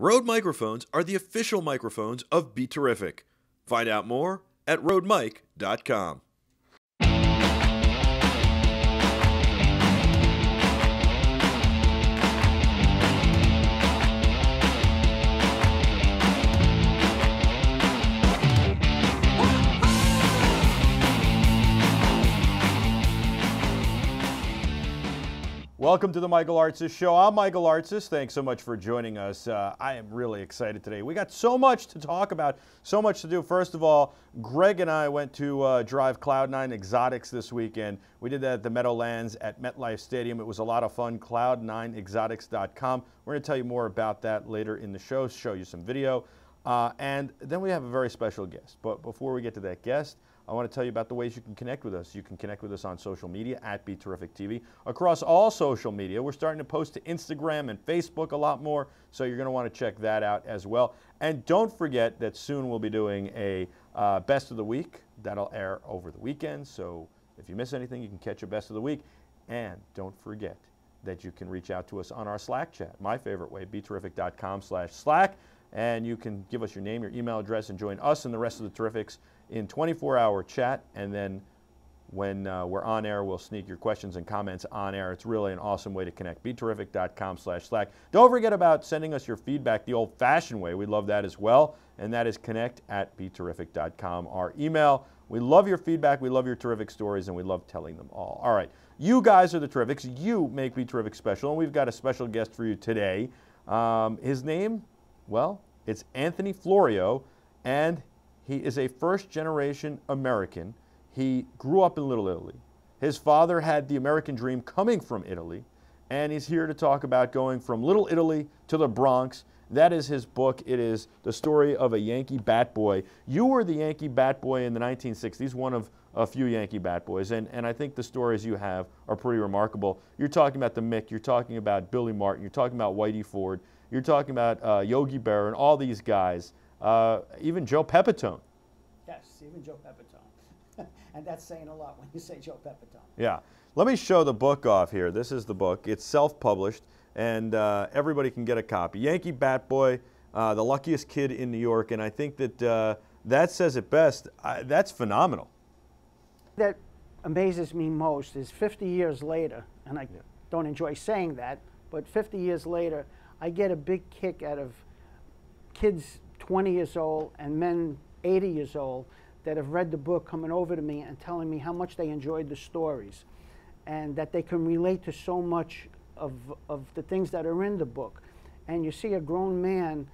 Rode microphones are the official microphones of BeTerrific. Find out more at rodemic.com. Welcome to the Michael Artsis Show. I'm Michael Artsis. Thanks so much for joining us. I am really excited today. We got so much to talk about, so much to do. First of all, Greg and I went to drive Cloud9 Exotics this weekend. We did that at the Meadowlands at MetLife Stadium. It was a lot of fun. Cloud9exotics.com. We're going to tell you more about that later in the show, show you some video. And then we have a very special guest. But before we get to that guest, I want to tell you about the ways you can connect with us. You can connect with us on social media at BeTerrific TV. Across all social media, we're starting to post to Instagram and Facebook a lot more, so you're going to want to check that out as well. And don't forget that soon we'll be doing a Best of the Week. That'll air over the weekend, so if you miss anything, you can catch a Best of the Week. And don't forget that you can reach out to us on our Slack chat. My favorite way, BeTerrific.com/Slack. And you can give us your name, your email address, and join us and the rest of the Terrifics in 24-hour chat. And then when we're on air, we'll sneak your questions and comments on air. It's really an awesome way to connect. BeTerrific.com/Slack. Don't forget about sending us your feedback the old-fashioned way. We love that as well. And that is connect@BeTerrific.com, our email. We love your feedback. We love your terrific stories, and we love telling them all. All right. You guys are the Terrifics. You make BeTerrific special, and we've got a special guest for you today. His name? Well, it's Anthony Florio, and he is a first-generation American. He grew up in Little Italy. His father had the American dream coming from Italy, and he's here to talk about going from Little Italy to the Bronx. That is his book. It is the story of a Yankee Batboy. You were the Yankee Batboy in the 1960s, one of a few Yankee Batboys, and I think the stories you have are pretty remarkable. You're talking about the Mick, you're talking about Billy Martin, you're talking about Whitey Ford, you're talking about Yogi Berra and all these guys, even Joe Pepitone. Yes, even Joe Pepitone. And that's saying a lot when you say Joe Pepitone. Yeah. Let me show the book off here. This is the book. It's self-published, and everybody can get a copy. Yankee Batboy, the luckiest kid in New York, and I think that that says it best. That's phenomenal. That amazes me most is 50 years later, and I don't enjoy saying that, but 50 years later, I get a big kick out of kids 20 years old and men 80 years old that have read the book coming over to me and telling me how much they enjoyed the stories and that they can relate to so much of the things that are in the book. And you see a grown man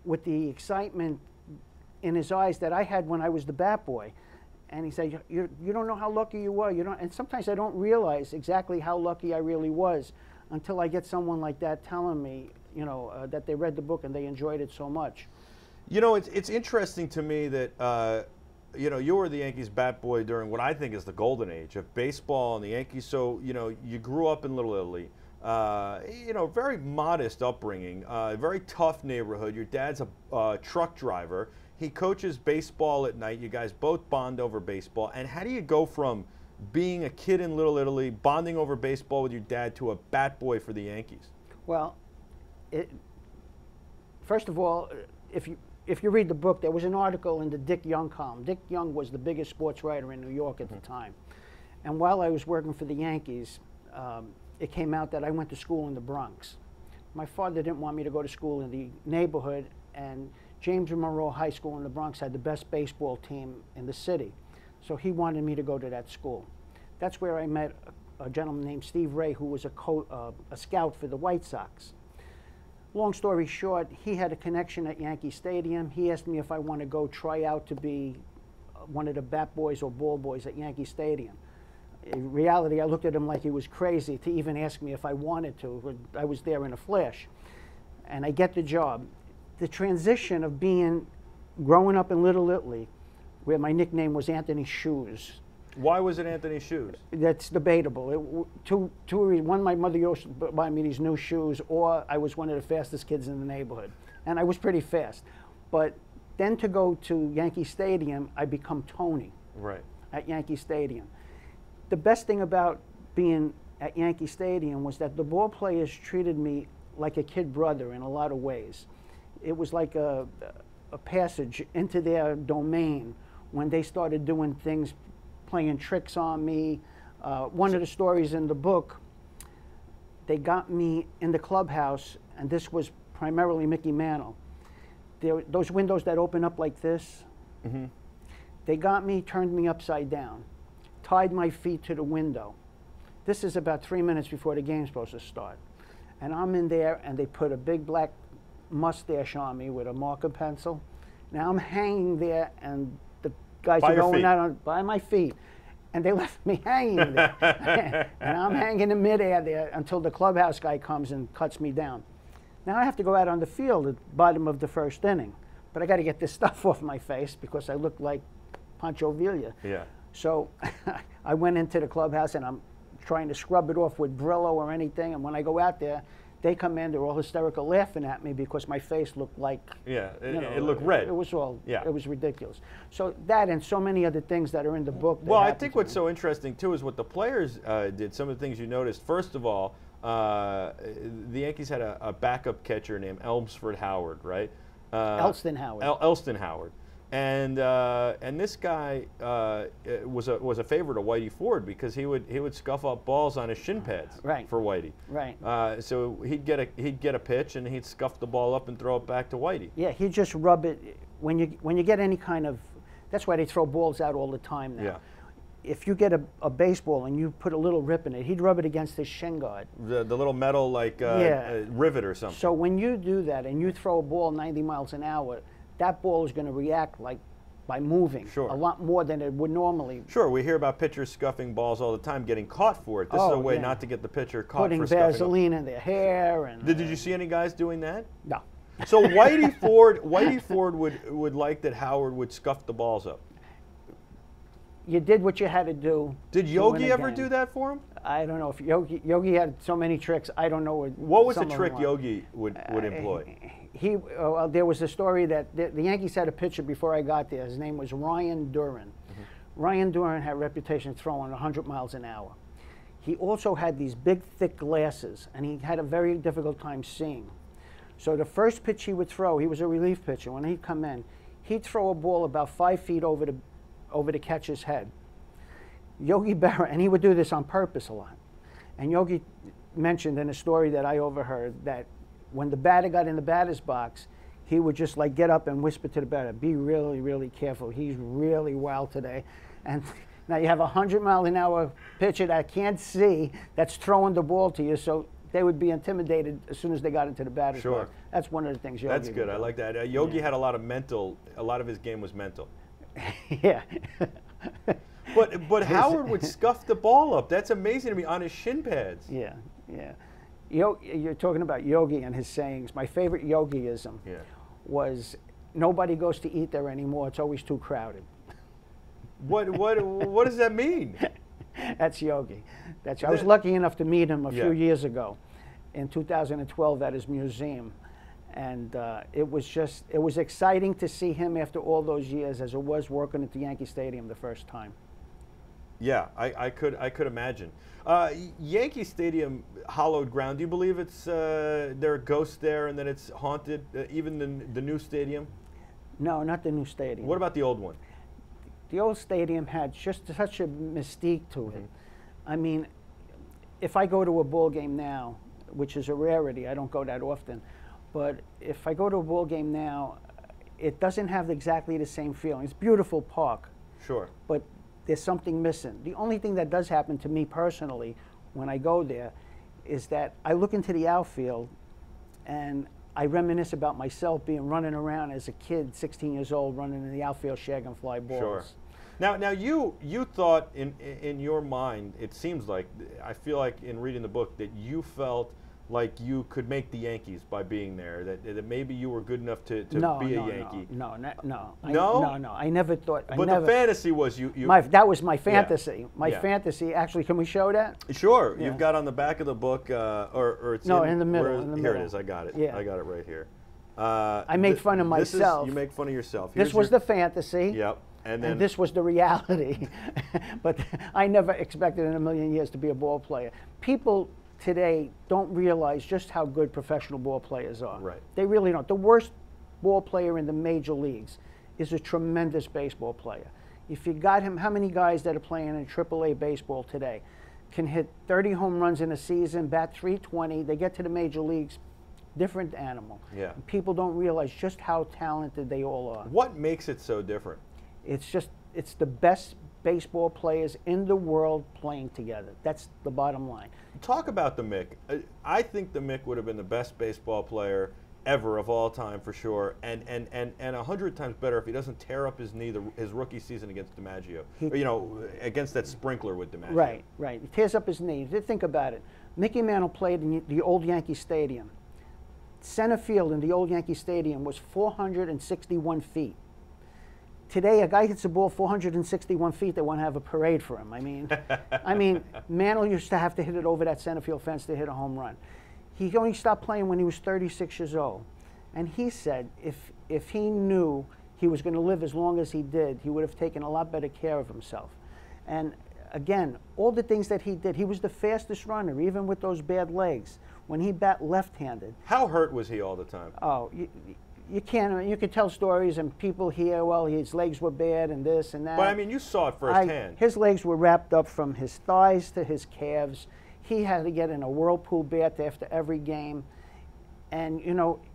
with the excitement in his eyes that I had when I was the Batboy. And he said, you don't know how lucky you were. You don't, and sometimes I don't realize exactly how lucky I really was until I get someone like that telling me, you know, that they read the book and they enjoyed it so much. You know, it's interesting to me that, you know, you were the Yankees Batboy during what I think is the golden age of baseball and the Yankees. So, you know, you grew up in Little Italy. You know, very modest upbringing, very tough neighborhood. Your dad's a truck driver. He coaches baseball at night. You guys both bond over baseball. And how do you go from being a kid in Little Italy, bonding over baseball with your dad, to a Batboy for the Yankees? Well, first of all, if you read the book, there was an article in the Dick Young column. Dick Young was the biggest sports writer in New York at the time. And while I was working for the Yankees, it came out that I went to school in the Bronx. My father didn't want me to go to school in the neighborhood, and James Monroe High School in the Bronx had the best baseball team in the city. So he wanted me to go to that school. That's where I met a gentleman named Steve Ray, who was a scout for the White Sox. Long story short, he had a connection at Yankee Stadium. He asked me if I want to go try out to be one of the bat boys or ball boys at Yankee Stadium. In reality, I looked at him like he was crazy to even ask me if I wanted to. I was there in a flash. And I get the job. The transition of growing up in Little Italy, where my nickname was Anthony Shoes. Why was it Anthony Shoes? That's debatable. Two reasons. One, my mother used to buy me these new shoes, or I was one of the fastest kids in the neighborhood. And I was pretty fast. But then to go to Yankee Stadium, I become Tony. Right. At Yankee Stadium. The best thing about being at Yankee Stadium was that the ball players treated me like a kid brother in a lot of ways. it was like a passage into their domain when they started doing things, playing tricks on me. One of the stories in the book, they got me in the clubhouse, and this was primarily Mickey Mantle. Those windows that open up like this, they got me, turned me upside down, tied my feet to the window. This is about 3 minutes before the game's supposed to start. And I'm in there, and they put a big black mustache on me with a marker pencil. Now I'm hanging there, and the guys are going out by my feet. And they left me hanging there. And I'm hanging in midair there until the clubhouse guy comes and cuts me down. Now I have to go out on the field at the bottom of the first inning. But I got to get this stuff off my face because I look like Pancho Villa. Yeah. So I went into the clubhouse, and I'm trying to scrub it off with Brillo or anything. And when I go out there, they come in, they're all hysterical, laughing at me because my face looked like, it looked red. It was all, it was ridiculous. So that and so many other things that are in the book. Well, I think what's so interesting too is what the players did. Some of the things you noticed. First of all, the Yankees had a backup catcher named Elmsford Howard, right? Elston Howard. Elston Howard. And this guy was a favorite of Whitey Ford because he would scuff up balls on his shin pads for Whitey. Right. So he'd get a pitch and he'd scuff the ball up and throw it back to Whitey. Yeah, he'd just rub it when you get any kind of. That's why they throw balls out all the time now. Yeah. If you get a baseball and you put a little rip in it, he'd rub it against his shin guard. The little metal rivet or something. So when you do that and you throw a ball 90 miles an hour, that ball is going to react by moving a lot more than it would normally. Sure, we hear about pitchers scuffing balls all the time, getting caught for it. This is a way not to get the pitcher caught Putting for scuffing. Vaseline in their hair. And did you see any guys doing that? No. So Whitey Ford would like that Howard would scuff the balls up. You did what you had to do. Did Yogi ever do that for him? I don't know if Yogi had so many tricks. I don't know what was the trick Yogi would employ. There was a story that the Yankees had a pitcher before I got there. His name was Ryan Duran. Ryan Duran had a reputation of throwing 100 miles an hour. He also had these big, thick glasses, and he had a very difficult time seeing. So the first pitch he would throw, he was a relief pitcher. When he'd come in, he'd throw a ball about 5 feet over the catcher's head. Yogi Berra, and he would do this on purpose a lot. And Yogi mentioned in a story that I overheard that when the batter got in the batter's box, he would just like get up and whisper to the batter, "Be really, really careful. He's really wild today." And now you have a 100-mile-an-hour pitcher that can't see that's throwing the ball to you, so they would be intimidated as soon as they got into the batter's box. That's one of the things Yogi That's good. I like that. Yogi had a lot of his game was mental. Yeah. But Howard would scuff the ball up. That's amazing to me on his shin pads. Yeah, yeah. You're talking about Yogi and his sayings. My favorite Yogiism was, "Nobody goes to eat there anymore. It's always too crowded." What does that mean? That's Yogi. I was lucky enough to meet him a few years ago, in 2012 at his museum, and it was exciting to see him after all those years, as it was working at the Yankee Stadium the first time. Yeah, I could imagine. Yankee Stadium, hallowed ground. Do you believe there are ghosts there and that it's haunted? Even the new stadium? No, not the new stadium. What about the old one? The old stadium had just such a mystique to it. I mean, if I go to a ball game now, which is a rarity, I don't go that often, but if I go to a ball game now, it doesn't have exactly the same feeling. It's a beautiful park. Sure. But there's something missing. The only thing that does happen to me personally when I go there is that I look into the outfield and I reminisce about myself running around as a kid, 16 years old, running in the outfield shagging fly balls. Sure. Now you thought in your mind, it seems like, I feel like in reading the book that you felt like you could make the Yankees by being there, that maybe you were good enough to be a Yankee. No. No? I never thought. But the fantasy was that was my fantasy. My fantasy. Actually, can we show that? Sure. Yeah. You've got on the back of the book, or it's in the middle. Here it is. I got it. Yeah. I got it right here. I made fun of myself. You make fun of yourself. This was the fantasy. Yep. And this was the reality. But I never expected in a million years to be a ball player. People today don't realize just how good professional ball players are. Right. They really don't. The worst ball player in the major leagues is a tremendous baseball player. If you got him, how many guys that are playing in AAA baseball today can hit 30 home runs in a season, bat 320, they get to the major leagues, different animal. Yeah. And people don't realize just how talented they all are. What makes it so different? It's the best baseball players in the world playing together. That's the bottom line. Talk about the Mick. I think the Mick would have been the best baseball player ever of all time for sure, and 100 times better if he doesn't tear up his knee his rookie season against DiMaggio. Against that sprinkler with DiMaggio. Right. He tears up his knee. Think about it. Mickey Mantle played in the old Yankee Stadium. Center field in the old Yankee Stadium was 461 feet. Today, a guy hits a ball 461 feet, they want to have a parade for him. I mean, Mantle used to have to hit it over that center field fence to hit a home run. He only stopped playing when he was 36 years old. And he said if he knew he was going to live as long as he did, he would have taken a lot better care of himself. And again, all the things that he did, he was the fastest runner, even with those bad legs. When he bat left-handed. How hurt was he all the time? Oh, you could tell stories and people hear, well, his legs were bad and this and that. But I mean, you saw it firsthand. His legs were wrapped up from his thighs to his calves. He had to get in a whirlpool bath after every game. And,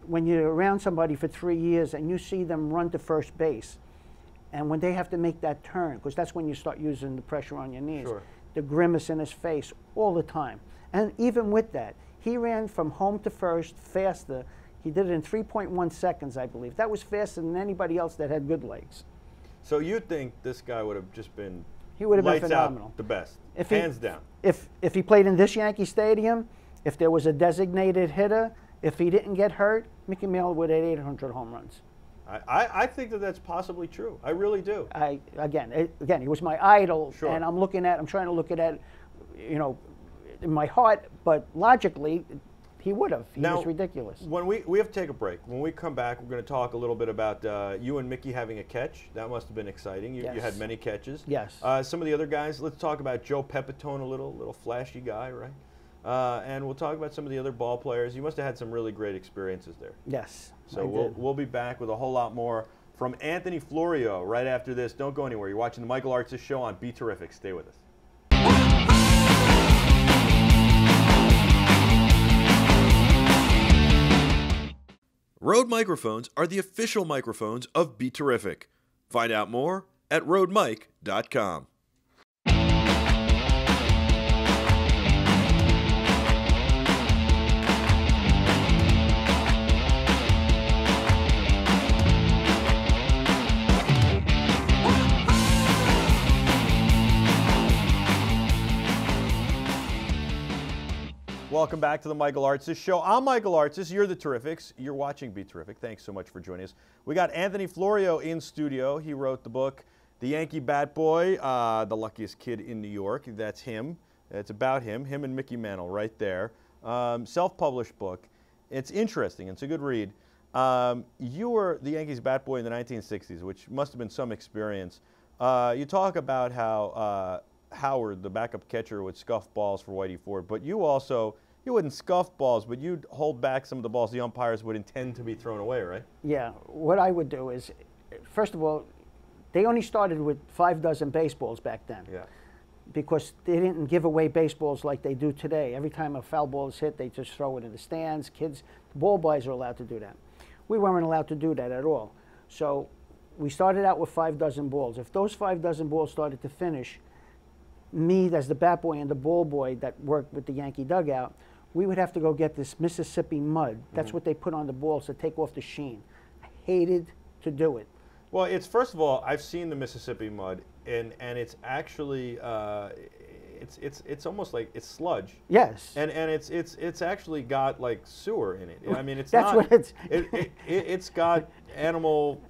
when you're around somebody for 3 years and you see them run to first base, and when they have to make that turn, because that's when you start using the pressure on your knees, sure. The grimace in his face all the time. And even with that, he ran from home to first faster. He did it in 3.1 seconds, I believe. That was faster than anybody else that had good legs. So you think this guy would have just been been phenomenal. Out the best, hands down. If he played in this Yankee Stadium, if there was a designated hitter, if he didn't get hurt, Mickey Mantle would have 800 home runs. I think that's possibly true. I really do. Again, he was my idol, sure. And I'm trying to look at it, in my heart, but logically, he would have. He was ridiculous. When we have to take a break. When we come back, we're going to talk a little bit about you and Mickey having a catch. That must have been exciting. You had many catches. Yes. Some of the other guys. Let's talk about Joe Pepitone, a little flashy guy, right? And we'll talk about some of the other ball players. You must have had some really great experiences there. Yes. So we'll be back with a whole lot more from Anthony Florio right after this. Don't go anywhere. You're watching the Michael Artsis Show on BeTerrific. Stay with us. Rode microphones are the official microphones of BeTerrific. Find out more at rodemic.com. Welcome back to the Michael Artsis Show. I'm Michael Artsis. You're the Terrifics. You're watching BeTerrific. Thanks so much for joining us. We got Anthony Florio in studio. He wrote the book, The Yankee Batboy, The Luckiest Kid in New York. That's him. It's about him and Mickey Mantle right there. Self-published book. It's interesting. It's a good read. You were the Yankees Batboy in the 1960s, which must have been some experience. You talk about how Howard, the backup catcher, would scuff balls for Whitey Ford, but you wouldn't scuff balls, but you'd hold back some of the balls the umpires would intend to be thrown away, right? Yeah. What I would do is, first of all, they only started with 5 dozen baseballs back then. Yeah. Because they didn't give away baseballs like they do today. Every time a foul ball is hit, they just throw it in the stands. Kids, ball boys are allowed to do that. We weren't allowed to do that at all. So we started out with 5 dozen balls. If those 5 dozen balls started to finish, me as the bat boy and the ball boy that worked with the Yankee dugout, we would have to go get this Mississippi mud. That's what they put on the balls to take off the sheen. I hated to do it. Well, it's, first of all, I've seen the Mississippi mud, and it's actually it's almost like it's sludge. Yes. And it's actually got like sewer in it. I mean, it's That's not. what it's. It's got animal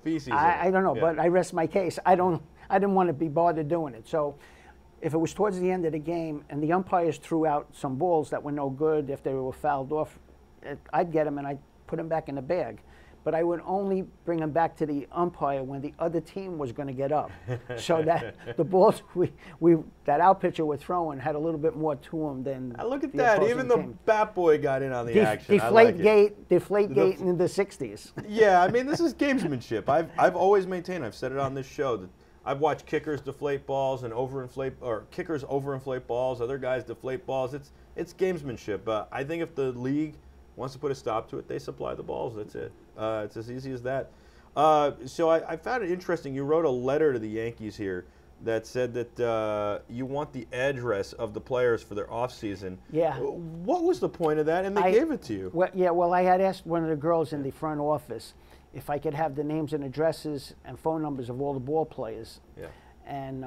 feces. I don't know, yeah. but I rest my case. I didn't want to be bothered doing it. So if it was towards the end of the game and the umpires threw out some balls that were no good, if they were fouled off, I'd get them and I'd put them back in the bag. but I would only bring them back to the umpire when the other team was going to get up, so that the balls that our pitcher was throwing had a little bit more to them than. Look at that! Even the Batboy got in on the action. Deflate gate in the 60s. Yeah, I mean, this is gamesmanship. I've always maintained. I've said it on this show that I've watched kickers deflate balls and kickers overinflate balls. Other guys deflate balls. It's gamesmanship. I think if the league wants to put a stop to it, they supply the balls. That's it. It's as easy as that. So I found it interesting. You wrote a letter to the Yankees here that said that you want the address of the players for their off season. Yeah. What was the point of that? And they gave it to you. Well, I had asked one of the girls in the front office if I could have the names and addresses and phone numbers of all the ball players. Yeah. And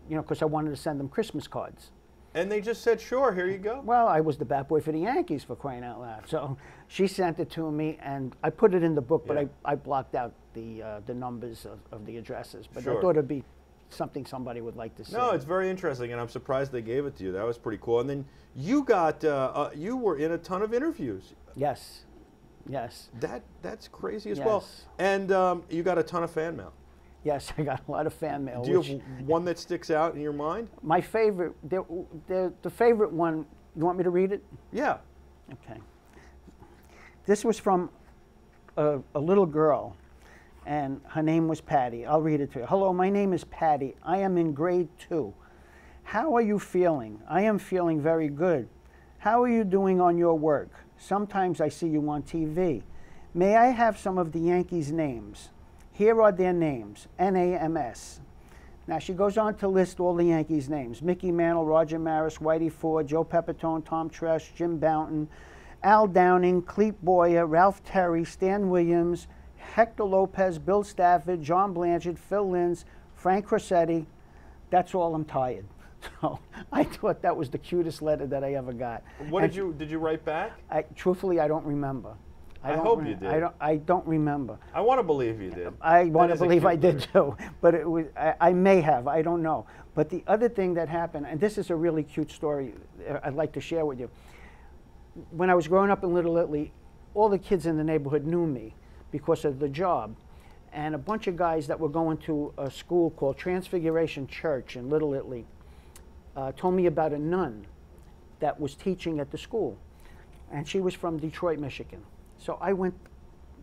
because I wanted to send them Christmas cards. And they just said, sure, here you go. Well, I was the bat boy for the Yankees, for crying out loud. So she sent it to me, and I put it in the book, but I blocked out the numbers of the addresses. But I thought it'd be something somebody would like to see. No, it's very interesting, and I'm surprised they gave it to you. That was pretty cool. And then you got, you were in a ton of interviews. Yes, yes. That's crazy as well. And you got a ton of fan mail. Yes, I got a lot of fan mail. Do you have one that sticks out in your mind? My favorite, the favorite one, you want me to read it? Yeah. Okay. This was from a little girl, and her name was Patty. I'll read it to you. Hello, my name is Patty. I am in grade 2. How are you feeling? I am feeling very good. How are you doing on your work? Sometimes I see you on TV. May I have some of the Yankees' names? Here are their names, NAMS. Now she goes on to list all the Yankees' names. Mickey Mantle, Roger Maris, Whitey Ford, Joe Pepitone, Tom Tresh, Jim Bounton, Al Downing, Clete Boyer, Ralph Terry, Stan Williams, Hector Lopez, Bill Stafford, John Blanchard, Phil Linz, Frank Crosetti. That's all. I'm tired. So I thought that was the cutest letter that I ever got. What did you write back? Truthfully, I don't remember. I hope you did. I don't remember. I want to believe you did. I want to believe I did too, but it was, I may have. I don't know. But the other thing that happened, and this is a really cute story I'd like to share with you. When I was growing up in Little Italy, all the kids in the neighborhood knew me because of the job. And a bunch of guys that were going to a school called Transfiguration Church in Little Italy told me about a nun that was teaching at the school. And she was from Detroit, Michigan. So I went,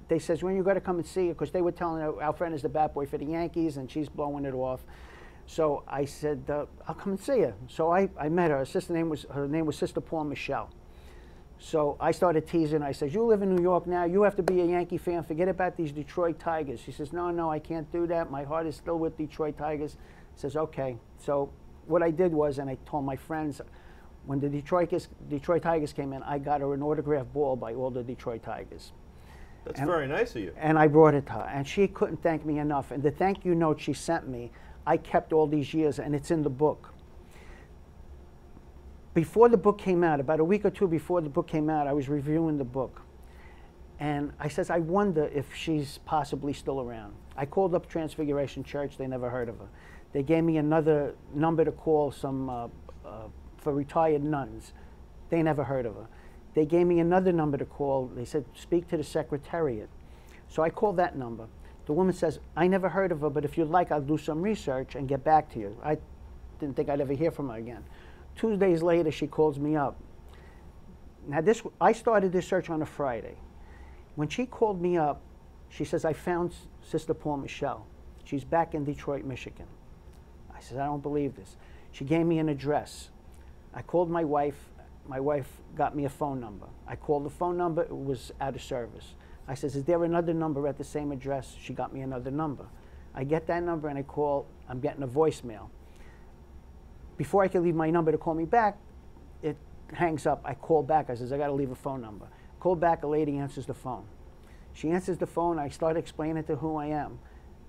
they says, when you got to come and see her, because they were telling her, our friend is the bat boy for the Yankees, and she's blowing it off. So I said, I'll come and see her. So I met her. Her name was Sister Paul Michelle. So I started teasing. I said, you live in New York now. You have to be a Yankee fan. Forget about these Detroit Tigers. She says, no, I can't do that. My heart is still with Detroit Tigers. I says, okay. So what I did was, and I told my friends, when the Detroit Tigers came in, I got her an autographed ball by all the Detroit Tigers. That's very nice of you. And I brought it to her, and she couldn't thank me enough. And the thank you note she sent me, I kept all these years, and it's in the book. Before the book came out, about a week or two before the book came out, I was reviewing the book. And I says, I wonder if she's possibly still around. I called up Transfiguration Church. They never heard of her. They gave me another number to call for retired nuns. They never heard of her. They gave me another number to call. They said, speak to the secretariat. So I called that number. The woman says, I never heard of her, but if you'd like, I'll do some research and get back to you. I didn't think I'd ever hear from her again. 2 days later, she calls me up. Now I started this search on a Friday. When she called me up, she says, I found Sister Paul Michelle. She's back in Detroit, Michigan. I said, I don't believe this. She gave me an address. I called my wife. My wife got me a phone number. I called the phone number. It was out of service. I says, is there another number at the same address? She got me another number. I get that number and I call. I'm getting a voicemail. Before I could leave my number to call me back, it hangs up. I call back. I says, I got to leave a phone number. Call back. A lady answers the phone. She answers the phone. I start explaining to who I am.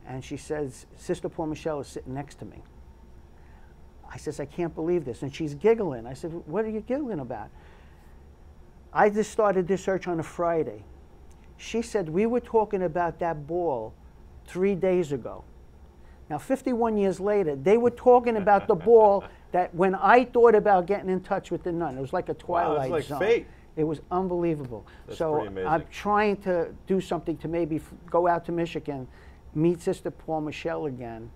And she says, Sister Paul Michelle is sitting next to me. I says, I can't believe this. And she's giggling. I said, what are you giggling about? I just started this search on a Friday. She said, we were talking about that ball 3 days ago. Now, 51 years later, they were talking about the ball that when I thought about getting in touch with the nun, it was like a Twilight Zone. It was like fate. It was unbelievable. That's so pretty amazing. I'm trying to do something to maybe go out to Michigan, meet Sister Paul Michelle again,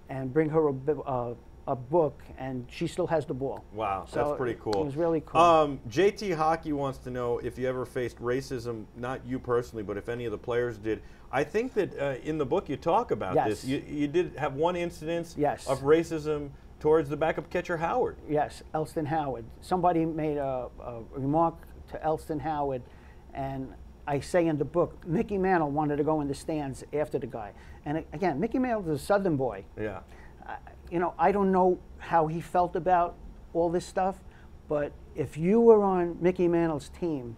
and bring her a book, and she still has the ball. Wow, So that's pretty cool. It was really cool. JT Hockey wants to know if you ever faced racism, not you personally, but if any of the players did. I think that in the book you talk about Yes. this. You did have one incidence Yes. of racism towards the backup catcher Howard. Yes, Elston Howard. Somebody made a remark to Elston Howard, and I say in the book, Mickey Mantle wanted to go in the stands after the guy. And again, Mickey Mantle is a Southern boy. Yeah. You know, I don't know how he felt about all this stuff, but if you were on Mickey Mantle's team,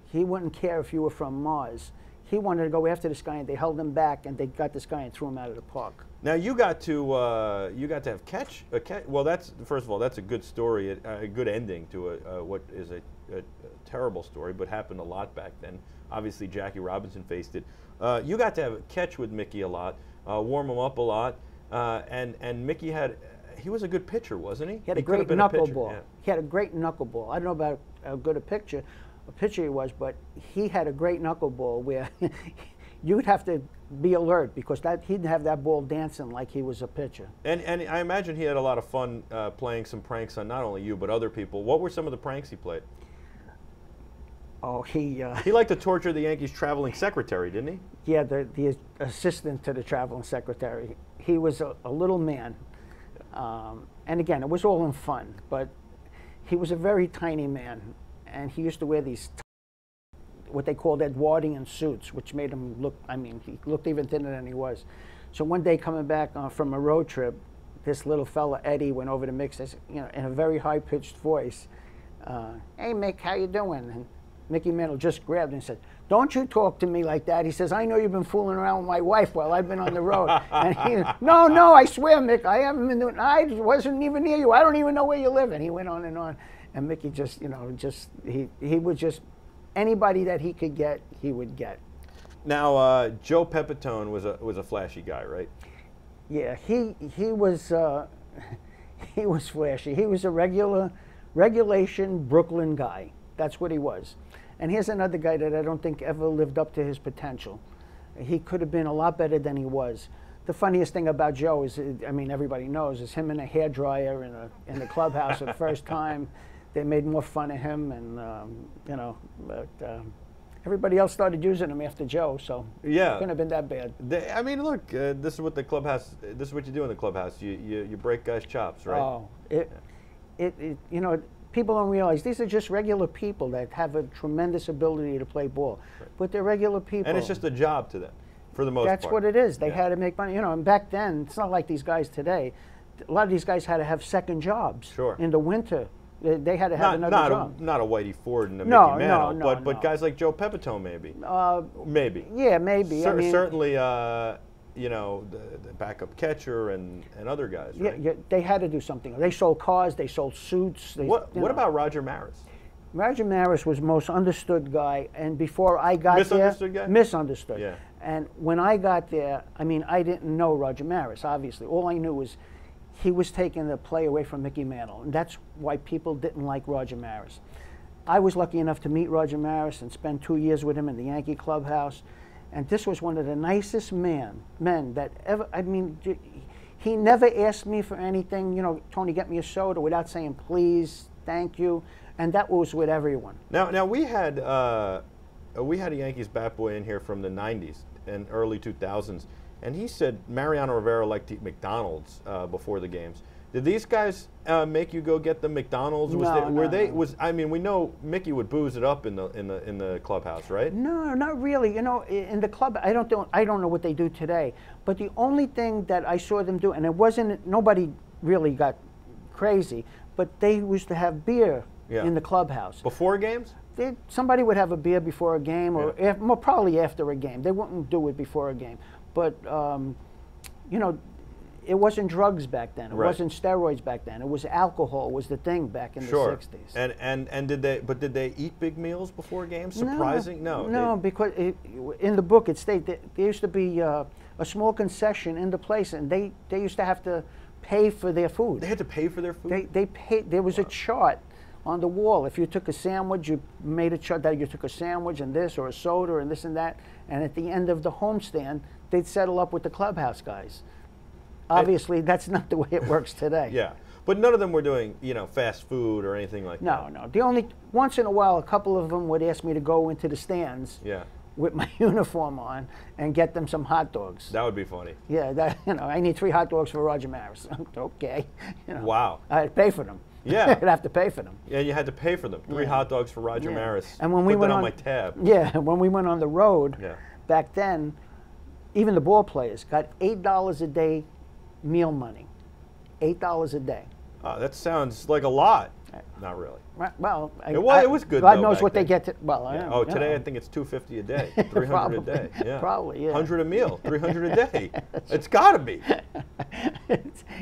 he wouldn't care if you were from Mars. He wanted to go after this guy, and they held him back, and they got this guy and threw him out of the park. Now you got to have catch. Well, that's first of all, that's a good story, a good ending to what is a terrible story, but happened a lot back then. Obviously, Jackie Robinson faced it. You got to have a catch with Mickey a lot, warm him up a lot, and Mickey he was a good pitcher, wasn't he? He had a great knuckleball. Yeah. He had a great knuckleball. I don't know about how good a pitcher he was, but he had a great knuckleball where you'd have to be alert because he'd have that ball dancing like he was a pitcher. And I imagine he had a lot of fun playing some pranks on not only you but other people. What were some of the pranks he played? Oh, he liked to torture the Yankees' traveling secretary, didn't he? Yeah, the assistant to the traveling secretary. He was a little man, and again, it was all in fun. But he was a very tiny man, and he used to wear these what they called Edwardian suits, which made him look. I mean, he looked even thinner than he was. So one day, coming back from a road trip, this little fella Eddie went over to Mick, says, you know, in a very high-pitched voice, "Hey Mick, how you doing?" And Mickey Mantle just grabbed him and said, "Don't you talk to me like that." He says, "I know you've been fooling around with my wife while I've been on the road." And he, "No, I swear, Mick, I haven't been doing. I wasn't even near you. I don't even know where you live." And he went on, and Mickey just, you know, he would just anybody that he could get, he would get. Now, Joe Pepitone was a flashy guy, right? Yeah, he was he was flashy. He was a regulation Brooklyn guy. That's what he was. And here's another guy that I don't think ever lived up to his potential. He could have been a lot better than he was. The funniest thing about Joe is, I mean, everybody knows, is him in a hairdryer in the clubhouse the first time. They made more fun of him, and you know, but everybody else started using him after Joe, so yeah, it couldn't have been that bad. I mean, look, this is what the clubhouse. This is what you do in the clubhouse. You break guys' chops, right? Oh, you know. People don't realize these are just regular people that have a tremendous ability to play ball, right. But they're regular people. And it's just a job to them, for the most part. That's what it is. They had to make money. You know, and back then, it's not like these guys today. A lot of these guys had to have second jobs. Sure. In the winter, they had to have another job. Not a Whitey Ford and a Mickey Mantle, but guys like Joe Pepitone, maybe. Maybe. Yeah, maybe. I mean, certainly, you know, the backup catcher and other guys, right? Yeah, they had to do something. They sold cars, they sold suits. What about Roger Maris? Roger Maris was the most understood guy, and before I got misunderstood there... Guy? Misunderstood. Yeah. And when I got there, I mean, I didn't know Roger Maris, obviously. All I knew was he was taking the play away from Mickey Mantle, and that's why people didn't like Roger Maris. I was lucky enough to meet Roger Maris and spend 2 years with him in the Yankee clubhouse. And this was one of the nicest men that ever, I mean, he never asked me for anything, you know, Tony, get me a soda, without saying please, thank you, and that was with everyone. Now we had a Yankees Batboy in here from the 90s and early 2000s, and he said Mariano Rivera liked to eat McDonald's before the games. Did these guys make you go get the McDonald's? No. I mean, we know Mickey would booze it up in the clubhouse, right? No, not really. You know, in the club, I don't know what they do today. But the only thing that I saw them do, and it wasn't, nobody really got crazy, but they used to have beer in the clubhouse before games. Somebody would have a beer before a game, or probably after a game. They wouldn't do it before a game, but you know. It wasn't drugs back then. It wasn't steroids back then. It was alcohol was the thing back in the 60s. And did they eat big meals before games? Surprising? No, because in the book it stated that there used to be a small concession in the place, and they used to have to pay for their food. They had to pay for their food? They paid. There was a chart on the wall. If you took a sandwich, you made a chart that you took a sandwich and this, or a soda and this and that. And at the end of the homestand, they'd settle up with the clubhouse guys. Obviously, that's not the way it works today. Yeah, but none of them were doing, you know, fast food or anything like that. No. The only, once in a while, a couple of them would ask me to go into the stands. Yeah. With my uniform on and get them some hot dogs. That would be funny. Yeah, that, you know, I need 3 hot dogs for Roger Maris. Okay. You know, wow. I'd pay for them. Yeah. I'd have to pay for them. Yeah, you had to pay for them. 3 hot dogs for Roger Maris. And when we Put went that on my tab. Yeah, when we went on the road, back then, even the ball players got $8 a day meal money. $8 a day. That sounds like a lot. Not really. Well, it was good. God though, knows what then. they get. Well, Oh, today I think it's $250 a day, $300 a day. Yeah, probably. Yeah, 100 a meal, $300 a day. It's got to be.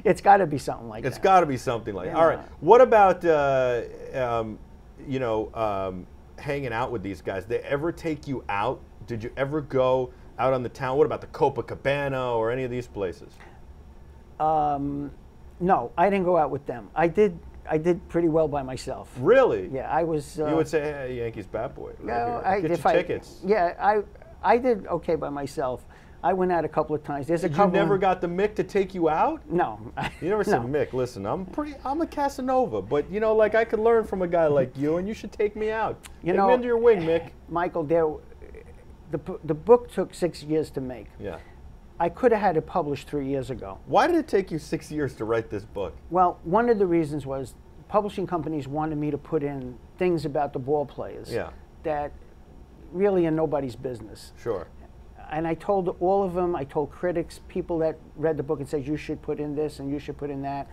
It's got to be something like that. It's got to be something like that. All right. What about you know, hanging out with these guys? Did they ever take you out? Did you ever go out on the town? What about the Copacabana or any of these places? No, I didn't go out with them. I did pretty well by myself. Really? Yeah, I was. You would say, "Hey, Yankees Batboy, No, get your tickets." Yeah, I did okay by myself. I went out a couple of times. There's a You couple. never got the Mick to take you out? No. You never said, Mick, listen, I'm a Casanova, but you know, like I could learn from a guy like you, and you should take me out. Take me under your wing, Mick. Michael, the book took 6 years to make. Yeah. I could have had it published 3 years ago. Why did it take you 6 years to write this book? Well, one of the reasons was publishing companies wanted me to put in things about the ball players that really are nobody's business. Sure. And I told all of them, I told critics, people that read the book and said, you should put in this and you should put in that.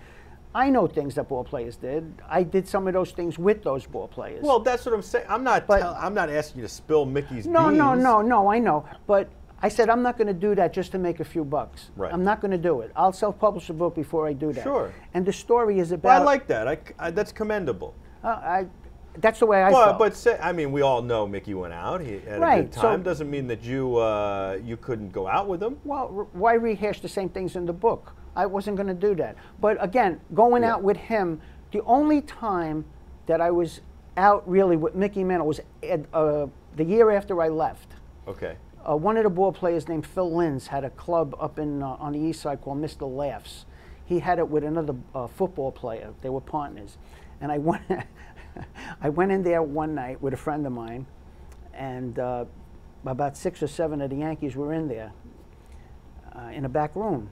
I know things that ball players did. I did some of those things with those ball players. Well, that's what I'm saying. I'm not asking you to spill Mickey's beans. No, I know. But I said, I'm not going to do that just to make a few bucks. Right. I'm not going to do it. I'll self-publish a book before I do that. Sure. And the story is about... Well, I like that. That's commendable. That's the way I felt. But I mean, we all know Mickey went out. He had a good time. Doesn't mean that you couldn't go out with him. Well, why rehash the same things in the book? I wasn't going to do that. But again, going out with him, the only time that I was out really with Mickey Mantle was the year after I left. Okay. One of the ball players named Phil Linz had a club up in on the east side called Mr. Laughs. He had it with another football player. They were partners. And I went, I went in there one night with a friend of mine, and about 6 or 7 of the Yankees were in there in a back room.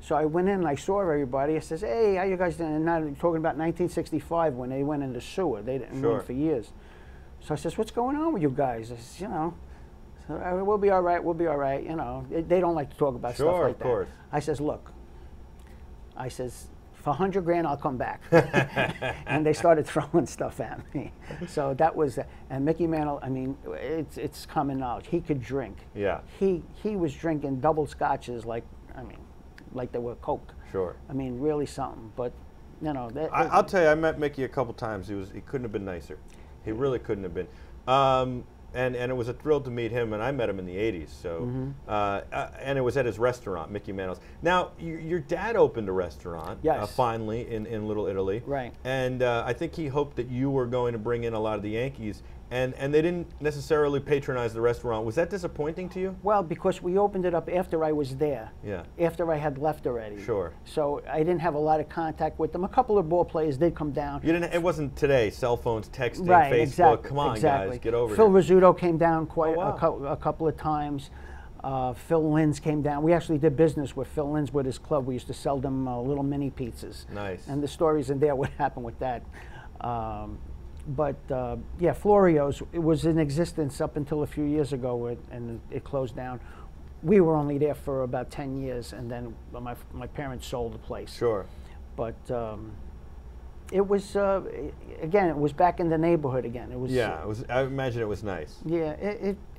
So I went in and I saw everybody. I says, hey, how you guys doing? And now talking about 1965 when they went in the sewer. They didn't win for years. So I says, what's going on with you guys? I says, you know, we'll be all right, we'll be all right. You know, they don't like to talk about stuff like that. Of course. I says, look, I says, for 100 grand, I'll come back. And they started throwing stuff at me. So that was, and Mickey Mantle, I mean, it's common knowledge. He could drink. Yeah. He was drinking double scotches like they were Coke. Sure. I mean, really something. But, you know. I'll tell you, I met Mickey a couple times. He couldn't have been nicer. He really couldn't have been. And it was a thrill to meet him, and I met him in the 80s. So, and it was at his restaurant, Mickey Mantle's. Now, your dad opened a restaurant, finally, in Little Italy. Right. And I think he hoped that you were going to bring in a lot of the Yankees, and they didn't necessarily patronize the restaurant. Was that disappointing to you? Well, because we opened it up after I was there. Yeah. After I had left already. Sure. So I didn't have a lot of contact with them. A couple of ball players did come down. You didn't. It wasn't today. Cell phones, texting, right, Facebook. Come on, guys, get over Phil here. Rizzuto came down quite a couple of times. Phil Linz came down. We actually did business with Phil Linz with his club. We used to sell them little mini pizzas. Nice. And the stories in there, what happened with that. But yeah, Florio's, it was in existence up until a few years ago, and it closed down. We were only there for about 10 years, and then my parents sold the place. Sure. But it was, again, it was back in the neighborhood again. It was. Yeah, it was. I imagine it was nice. Yeah,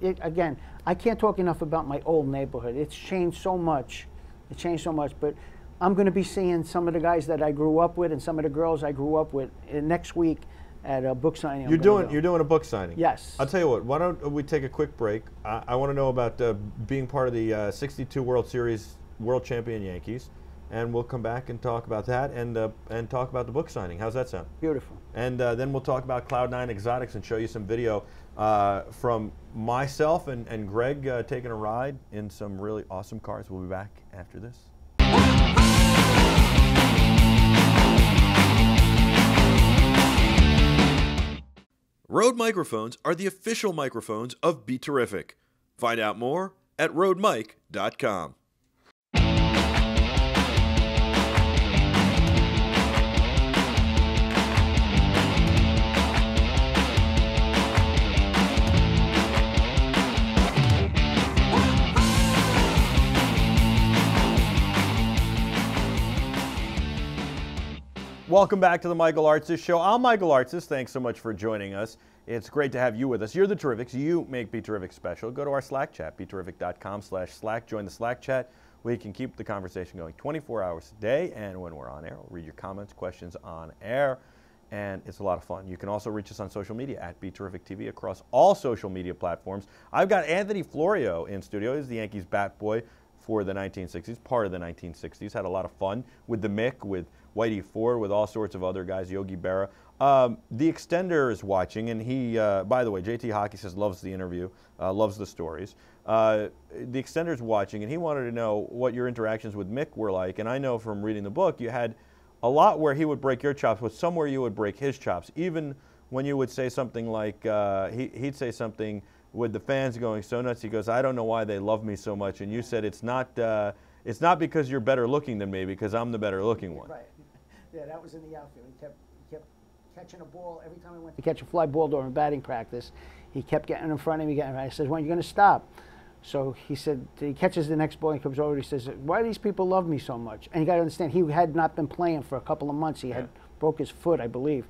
again, I can't talk enough about my old neighborhood. It's changed so much. It changed so much, but I'm going to be seeing some of the guys that I grew up with and some of the girls I grew up with next week at a book signing. You're doing a book signing? Yes. I'll tell you what, why don't we take a quick break? I want to know about being part of the 62 World Series World Champion Yankees. and we'll come back and talk about that and talk about the book signing. How's that sound? Beautiful. And then we'll talk about Cloud9 Exotics and show you some video from myself and Greg taking a ride in some really awesome cars. We'll be back after this. Rode microphones are the official microphones of BeTerrific. Find out more at rodemic.com. Welcome back to the Michael Artsis Show. I'm Michael Artsis. Thanks so much for joining us. It's great to have you with us. You're the Terrifics. You make BeTerrific special. Go to our Slack chat, BeTerrific.com/Slack. Join the Slack chat. We can keep the conversation going 24 hours a day, and when we're on air, we'll read your comments, questions on air, and it's a lot of fun. You can also reach us on social media at BeTerrific TV across all social media platforms. I've got Anthony Florio in studio. He's the Yankees Batboy for the 1960s, part of the 1960s. Had a lot of fun with the Mick, with Whitey Ford, with all sorts of other guys, Yogi Berra. The Extender is watching, and he, by the way, JT Hockey says loves the interview, loves the stories. The Extender is watching, and he wanted to know what your interactions with Mick were like. And I know from reading the book, you had a lot where he would break your chops, but somewhere you would break his chops. Even when you would say something like, he'd say something with the fans going so nuts, he goes, I don't know why they love me so much. And you said, it's not because you're better looking than me, because I'm the better looking one. Right. Yeah, that was in the outfield. He kept catching a ball. Every time I went to catch a fly ball during batting practice, he kept getting in front of me. I said, when are you going to stop? So he said, he catches the next ball and comes over. He says, why do these people love me so much? And you got to understand, he had not been playing for a couple of months. He had broke his foot, I believe.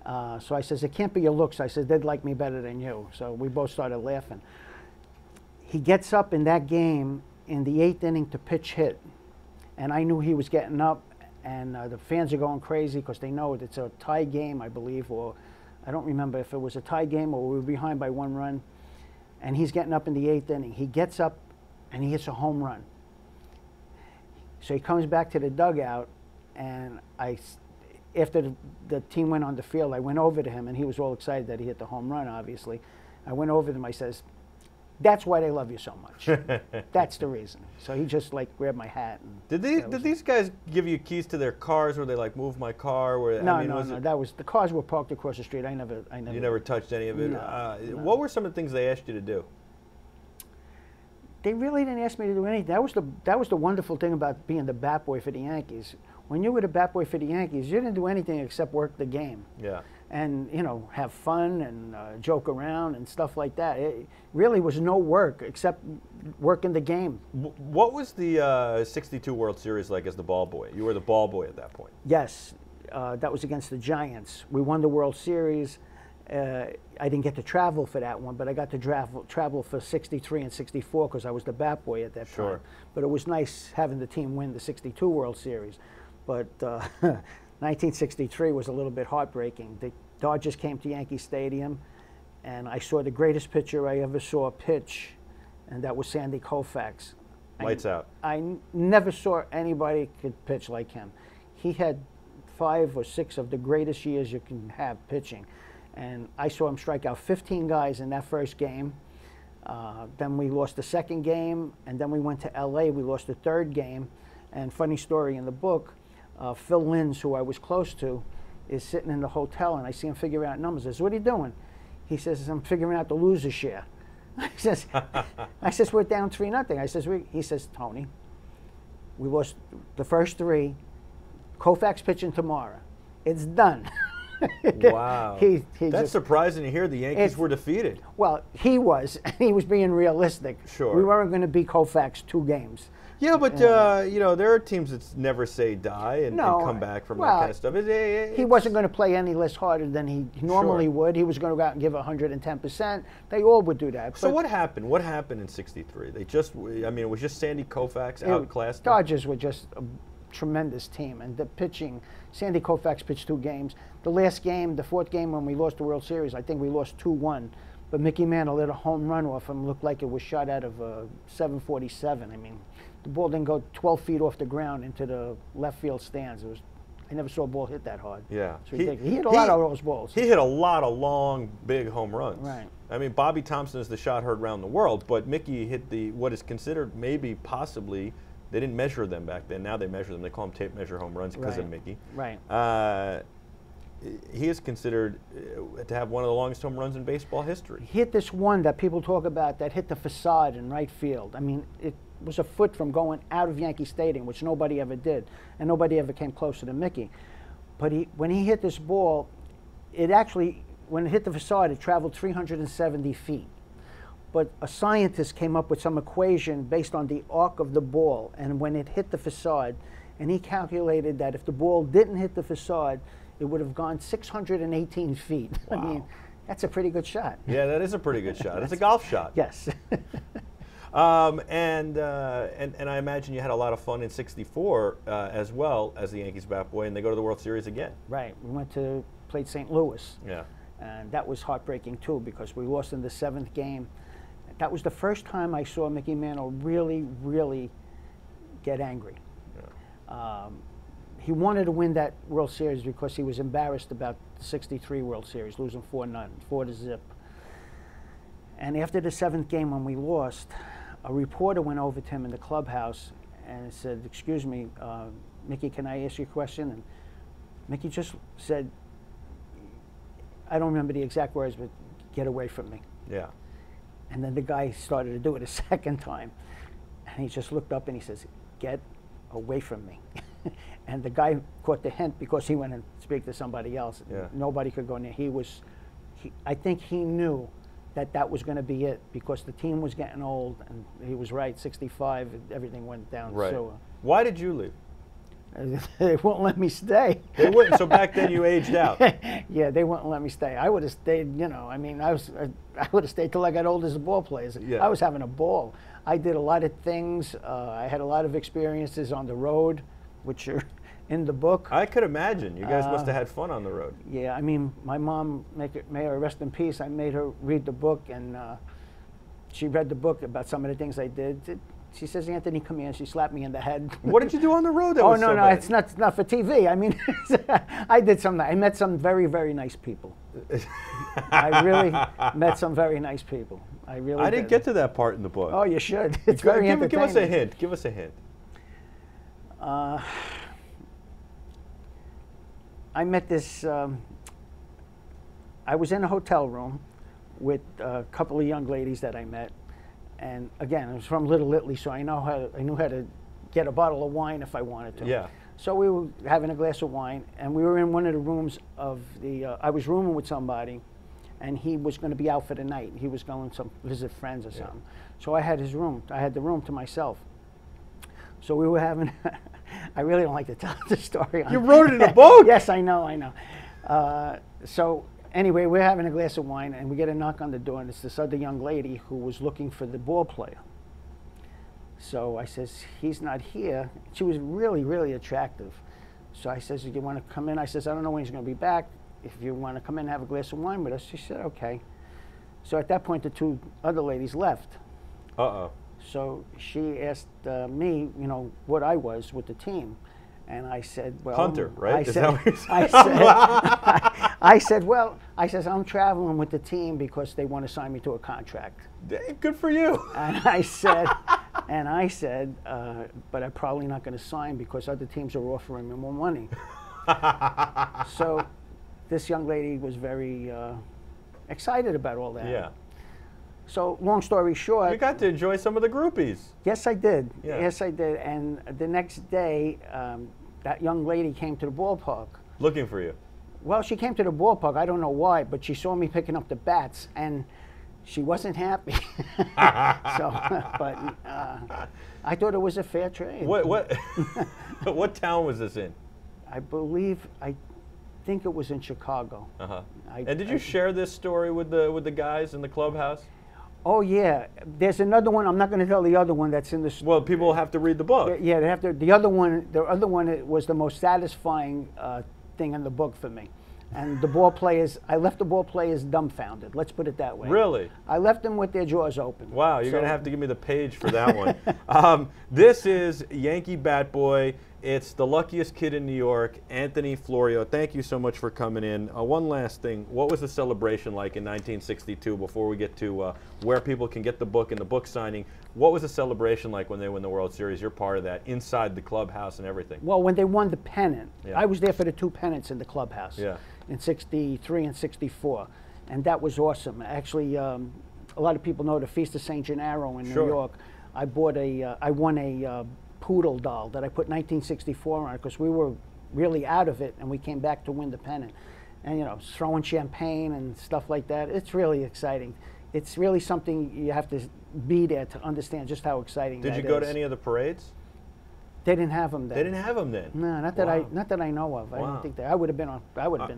So I says, it can't be your looks. I said, they'd like me better than you. So we both started laughing. He gets up in that game in the 8th inning to pitch hit. And I knew he was getting up. And the fans are going crazy because they know it's a tie game, I believe, or I don't remember if it was a tie game or we were behind by 1 run. And he's getting up in the 8th inning. He gets up and he hits a home run. So he comes back to the dugout, and after the team went on the field, I went over to him, and he was all excited that he hit the home run, obviously. I went over to him, I says, that's why they love you so much. That's the reason. So he just like grabbed my hat. And did these guys give you keys to their cars? Where they like move my car? Where no. That was the cars were parked across the street. You never touched any of it. No. What were some of the things they asked you to do? They really didn't ask me to do anything. That was the wonderful thing about being the bat boy for the Yankees. When you were the bat boy for the Yankees, you didn't do anything except work the game. Yeah. And have fun and joke around and stuff like that. It really was no work except working the game. What was the 62 World Series like as the ball boy? You were the ball boy at that point. Yes, that was against the Giants. We won the World Series. I didn't get to travel for that one, but I got to travel for 63 and 64 because I was the bat boy at that time. But it was nice having the team win the 62 World Series. But 1963 was a little bit heartbreaking. The Dodgers came to Yankee Stadium, and I saw the greatest pitcher I ever saw pitch, and that was Sandy Koufax. Lights out. I never saw anybody could pitch like him. He had 5 or 6 of the greatest years you can have pitching. And I saw him strike out 15 guys in that first game. Then we lost the second game, and then we went to LA. We lost the third game. And funny story in the book, Phil Linz, who I was close to, is sitting in the hotel, and I see him figure out numbers. I says, what are you doing? He says, I'm figuring out the loser share. I says, we're down 3-0. I says, he says, Tony, we lost the first 3. Koufax pitching tomorrow. It's done. Wow. That's surprising to hear. The Yankees were defeated. Well, he was being realistic. Sure. We weren't going to beat Koufax 2 games. Yeah, but there are teams that never say die and come back from that kind of stuff. He wasn't going to play any less harder than he normally would. He was going to go out and give 110%. They all would do that. So what happened? What happened in '63? It was just Sandy Koufax outclassed them? Dodgers were just a tremendous team, and the pitching. Sandy Koufax pitched 2 games. The last game, the 4th game when we lost the World Series, I think we lost 2-1. but Mickey Mantle hit a home run off him. Looked like it was shot out of a 747. I mean, the ball didn't go 12 feet off the ground into the left field stands. It was, I never saw a ball hit that hard. Yeah. He hit a lot of those balls. He hit a lot of long, big home runs. Right. I mean, Bobby Thompson is the shot heard around the world, but Mickey hit what is considered maybe possibly, they didn't measure them back then. Now they measure them. They call them tape measure home runs because of Mickey. Right. He is considered to have one of the longest home runs in baseball history. He hit this one that people talk about that hit the facade in right field. I mean, it was a foot from going out of Yankee Stadium, which nobody ever did, and nobody ever came closer to Mickey. But when he hit this ball, it actually, when it hit the facade, it traveled 370 feet. But a scientist came up with some equation based on the arc of the ball, and when it hit the facade, and he calculated that if the ball didn't hit the facade, it would have gone 618 feet. Wow. I mean, that's a pretty good shot. Yeah, that is a pretty good shot. It's a golf shot. Yes. And I imagine you had a lot of fun in '64 as well as the Yankees Batboy, and they go to the World Series again. Right. We played St. Louis. Yeah. And that was heartbreaking too, because we lost in the 7th game. That was the first time I saw Mickey Mantle really, really get angry. Yeah. He wanted to win that World Series because he was embarrassed about the '63 World Series, losing 4-0, 4-0. And after the 7th game when we lost, a reporter went over to him in the clubhouse and said, "Excuse me, Mickey, can I ask you a question?" And Mickey just said, I don't remember the exact words, but "Get away from me." Yeah. And then the guy started to do it a second time. And he just looked up and he says, "Get away from me." And the guy caught the hint because he went and spoke to somebody else. Yeah. Nobody could go near. I think he knew that was going to be it, because the team was getting old, and he was right, 65, everything went down. Right. So, why did you leave? they won't let me stay. They wouldn't. So back then you aged out. Yeah, they wouldn't let me stay. I would have stayed, you know, I mean, I would have stayed till I got old as a ball player. Yeah. I was having a ball. I did a lot of things. I had a lot of experiences on the road, which are in the book. I could imagine. You guys must have had fun on the road. Yeah, I mean, my mom, may her rest in peace, I made her read the book, and she read the book about some of the things I did. She says, "Anthony, come here," and she slapped me in the head. What did you do on the road that Oh, was no, so no, bad? it's not for TV. I mean, I met some very, very nice people. I really met some very nice people. I didn't get to that part in the book. Oh, you should. It's very entertaining. Give us a hint. Give us a hint. I met this, I was in a hotel room with a couple of young ladies that I met. And again, I was from Little Italy, so I knew how to get a bottle of wine if I wanted to. Yeah. So we were having a glass of wine, and we were in one of the rooms of I was rooming with somebody, and he was going to be out for the night. He was going to visit friends or something. So I had his room. I had the room to myself. So we were having, I really don't like to tell the story. You wrote it in a book? Yes, I know. So anyway, we're having a glass of wine, and we get a knock on the door, and it's this other young lady who was looking for the ball player. So I says, "He's not here." She was really, really attractive. So I says, "Do you want to come in?" I says, "I don't know when he's going to be back. If you want to come in and have a glass of wine with us." She said, "Okay." So at that point, the two other ladies left. Uh-oh. So she asked me, you know, what I was with the team. And I said, "Well, Hunter, right? I said, "I'm traveling with the team because they want to sign me to a contract." Dang, good for you. And I said, "But I'm probably not going to sign because other teams are offering me more money." So this young lady was very excited about all that. Yeah. So long story short, You got to enjoy some of the groupies. yes, I did. Yeah. Yes, I did. And the next day, that young lady came to the ballpark. Looking for you. Well, she came to the ballpark. I don't know why, but she saw me picking up the bats, and she wasn't happy. But I thought it was a fair trade. What town was this in? I think it was in Chicago. Uh-huh. And did you share this story with the guys in the clubhouse? Oh yeah, there's another one. I'm not going to tell the other one that's in the. Well, people have to read the book. Yeah, they have to. The other one was the most satisfying thing in the book for me. And the ball players, I left the ball players dumbfounded. Let's put it that way. Really? I left them with their jaws open. Wow, you're going to have to give me the page for that one. This is Yankee Batboy. It's the luckiest kid in New York, Anthony Florio. Thank you so much for coming in. One last thing. What was the celebration like in 1962 before we get to where people can get the book and the book signing? What was the celebration like when they win the World Series? You're part of that, inside the clubhouse and everything. Well, when they won the pennant, Yeah. I was there for the 2 pennants in the clubhouse in 63 and 64. And that was awesome. Actually, a lot of people know the Feast of St. Gennaro in New York. I won a poodle doll that I put 1964 on because we were really out of it and we came back to win the pennant. And you know, throwing champagne and stuff like that, it's really exciting. It's really something you have to be there to understand just how exciting that is. Did you go to any of the parades? They didn't have them then. They didn't have them then? No, not that I know of. I don't think that. I would have been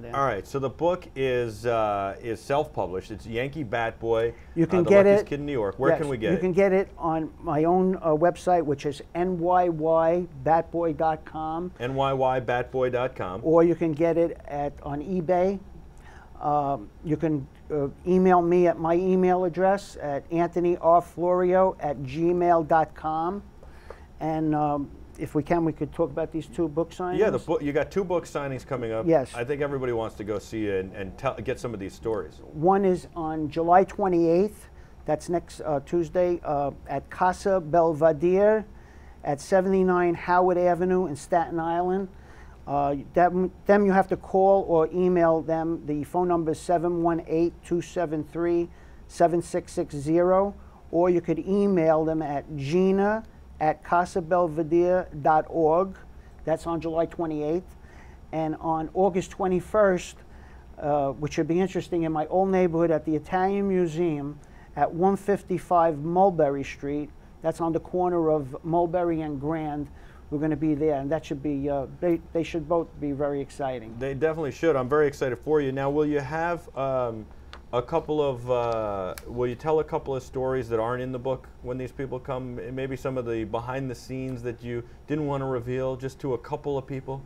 there. All right, so the book is self-published. It's Yankee Batboy. You can the get luckiest it. kid in New York. Where can we get it? You can get it on my own website, which is nybatboy.com. nybatboy.com. Or you can get it on eBay. You can email me at my email address at anthonyrflorio@gmail.com. And if we can, we could talk about these 2 book signings. Yeah, the book. You got 2 book signings coming up. Yes. I think everybody wants to go see it and get some of these stories. One is on July 28th. That's next Tuesday at Casa Belvedere at 79 Howard Avenue in Staten Island. Them you have to call or email them. The phone number is 718-273-7660. Or you could email them at gina@casabelvedere.org. That's on July 28th. And on August 21st, which should be interesting, in my old neighborhood at the Italian Museum at 155 Mulberry Street. That's on the corner of Mulberry and Grand. We're going to be there, and that should be, they should both be very exciting. They definitely should. I'm very excited for you. Now, will you have a couple of, will you tell a couple of stories that aren't in the book when these people come? Maybe some of the behind the scenes that you didn't want to reveal just to a couple of people?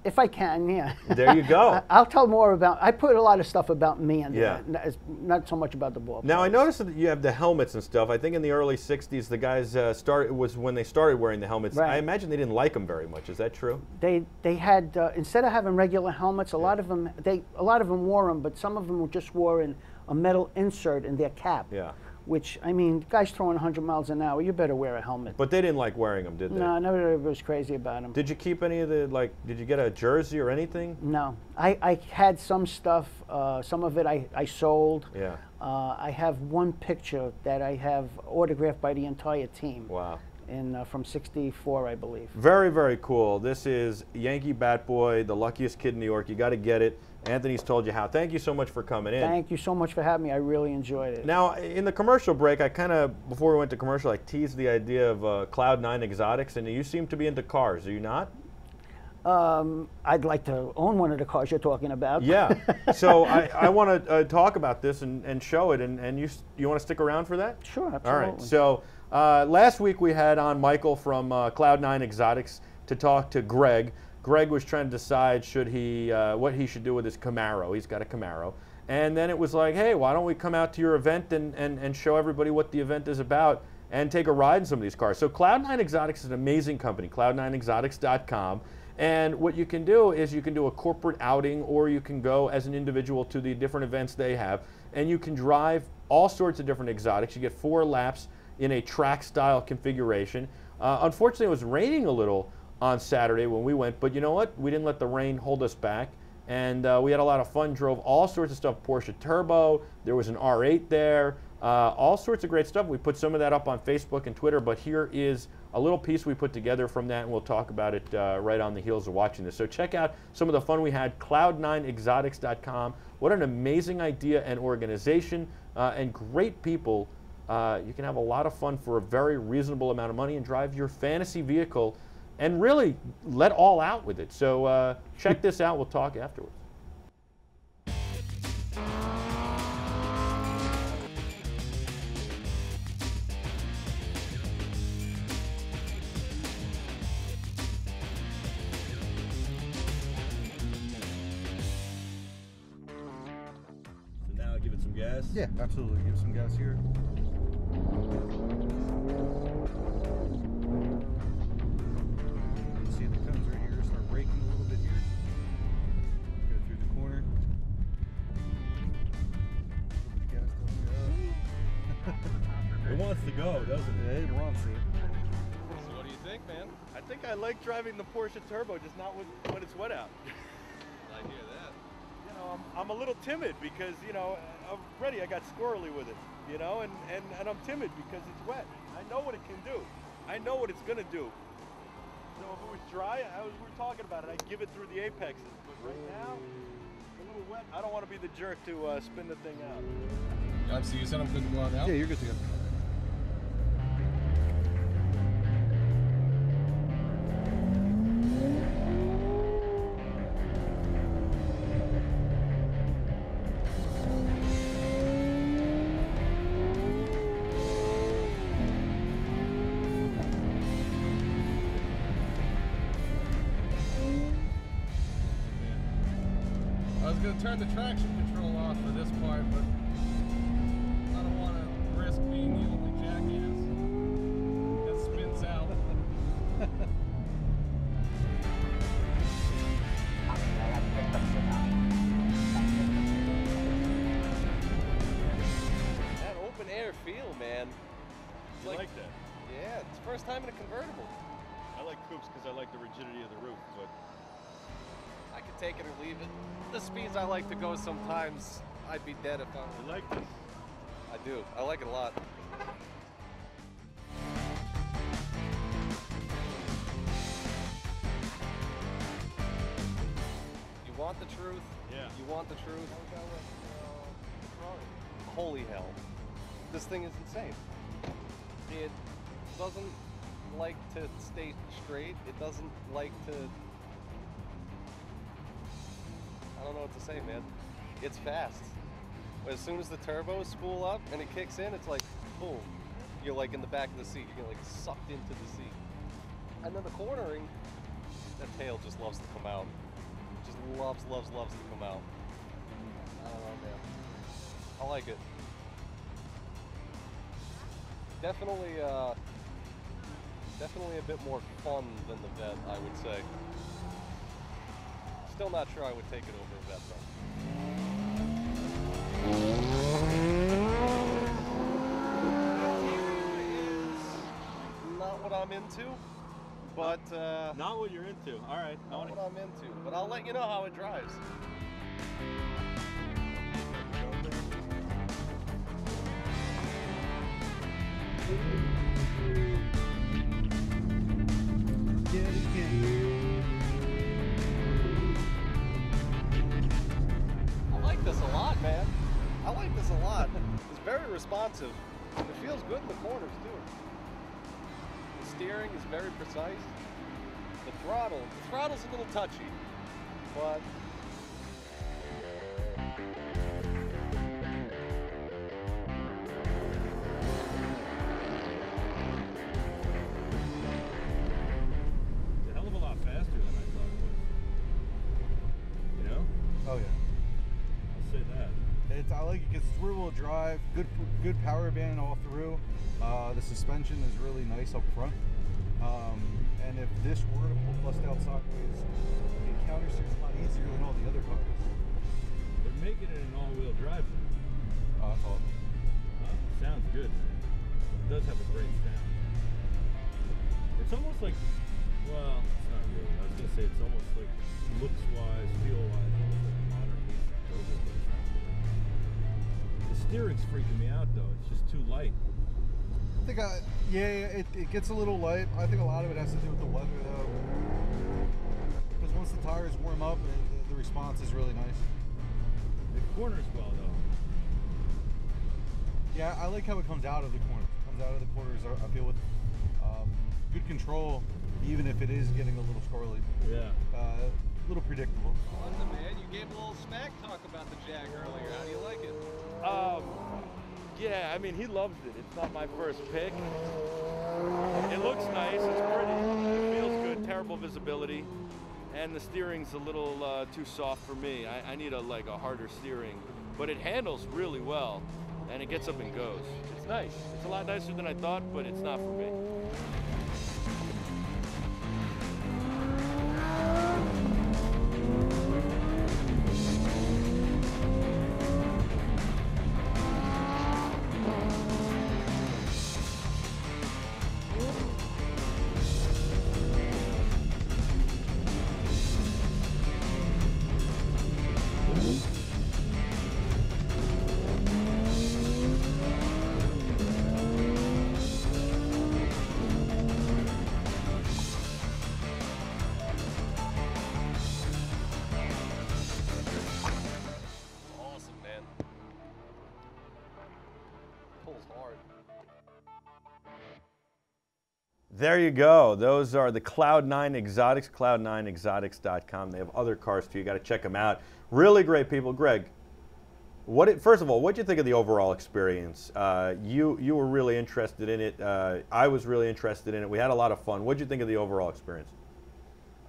If I can, yeah. There you go. I'll tell more about, I put a lot of stuff about me in there, not so much about the ball. Now, I noticed that you have the helmets and stuff. I think in the early 60s, the guys was when they started wearing the helmets. Right. I imagine they didn't like them very much. Is that true? They had, instead of having regular helmets, a lot of them wore them, but some of them just wore a metal insert in their cap. Yeah. Which, I mean, guys throwing 100 miles an hour, you better wear a helmet. But they didn't like wearing them, did they? No, nobody was crazy about them. Did you keep any of the, like, did you get a jersey or anything? No. I had some stuff, some of it I sold. Yeah. I have one picture that I have autographed by the entire team. Wow. From 64, I believe. Very, very cool. This is Yankee Batboy, the luckiest kid in New York. You got to get it. Anthony's told you how. Thank you so much for coming in. Thank you so much for having me. I really enjoyed it. Now, in the commercial break, I kind of, before we went to commercial, I teased the idea of Cloud9 Exotics, and you seem to be into cars. Are you not? I'd like to own one of the cars you're talking about. Yeah. So I want to talk about this and show it, and you want to stick around for that? Sure, absolutely. All right. So last week we had on Michael from Cloud9 Exotics to talk to Greg. Greg was trying to decide what he should do with his Camaro. He's got a Camaro. And then it was like, hey, why don't we come out to your event and show everybody what the event is about and take a ride in some of these cars. So Cloud9 Exotics is an amazing company, cloud9exotics.com. And what you can do is you can do a corporate outing, or you can go as an individual to the different events they have, and you can drive all sorts of different exotics. You get 4 laps in a track-style configuration. Unfortunately, it was raining a little on Saturday when we went, but you know what? We didn't let the rain hold us back, and we had a lot of fun, drove all sorts of stuff, Porsche Turbo, there was an R8 there, all sorts of great stuff. We put some of that up on Facebook and Twitter, but here is a little piece we put together from that, and we'll talk about it right on the heels of watching this. So check out some of the fun we had, cloud9exotics.com. What an amazing idea and organization, and great people. You can have a lot of fun for a very reasonable amount of money and drive your fantasy vehicle and really let all out with it. So check this out. We'll talk afterwards. Yeah, absolutely. Give some gas here. See the cones right here. Start braking a little bit here. Go through the corner. A little bit of gas doesn't go. It wants to go, doesn't it? It wants it. So what do you think, man? I think I like driving the Porsche Turbo, just not when it's wet out. I hear that. You know, I'm a little timid because, you know, already I got squirrely with it, you know, and I'm timid because it's wet. I know what it can do. I know what it's going to do. So if it was dry, we were talking about it, I'd give it through the apexes. But right now, it's a little wet. I don't want to be the jerk to spin the thing out. So you said I'm good to go out now? Yeah, you're good to go. I was going to turn the traction control off for this part, but I don't want to risk being the only jackass that spins out. That open air feel, man. It's You like that? Yeah, it's the first time in a convertible. I like coupes because I like the rigidity of the roof, but I could take it or leave it. The speeds I like to go sometimes, I'd be dead if I I was. like this. I do. I like it a lot. You want the truth? Yeah. You want the truth? Holy hell. This thing is insane. It doesn't like to stay straight. It doesn't like to... I don't know what to say, man. It's fast. As soon as the turbos spool up and it kicks in, it's like, boom. You're like in the back of the seat. You're like sucked into the seat. And then the cornering, that tail just loves to come out. Just loves to come out. I don't know, man. I like it. Definitely a bit more fun than the Vet, I would say. Still not sure I would take it over a Vet, though. Not what I'm into, but Not what you're into. All right. not what I'm into. But I'll let you know how it drives. Yeah, you can. I like this a lot, man. I like this a lot. It's very responsive. It feels good in the corners, too. The steering is very precise. The throttle's a little touchy, but It's a hell of a lot faster than I thought it was. You know? Oh yeah. I'll say that. I like it because it's rear-wheel drive, good power band all through. The suspension is really nice up front. And if this were to bust out sideways, the counter steer's a lot easier than all the other cars. They're making it an all-wheel drive. Oh, that's awesome. Huh? Sounds good, man. It does have a great sound. It's almost like, well, it's not really. I was gonna say it's almost like looks-wise, feel-wise, almost like a modern Turbo, but it's not really. The steering's freaking me out though. It's just too light. I think, it gets a little light. I think a lot of it has to do with the weather though. Because once the tires warm up, the response is really nice. It corners well though. Yeah, I like how it comes out of the corners. It comes out of the corners, I feel, with good control, even if it is getting a little squirrely. Yeah. A little predictable. Listen, man, you gave a little smack talk about the Jag earlier. How do you like it? Yeah, I mean, he loves it. It's not my first pick. It looks nice. It's pretty. It feels good. Terrible visibility. And the steering's a little too soft for me. I need a harder steering. But it handles really well. and it gets up and goes. It's nice. It's a lot nicer than I thought, but it's not for me. There you go. Those are the Cloud9 Exotics, cloud9exotics.com. They have other cars too. You got to check them out. Really great people. Greg, first of all, what did you think of the overall experience? You were really interested in it. I was really interested in it. We had a lot of fun. What did you think of the overall experience?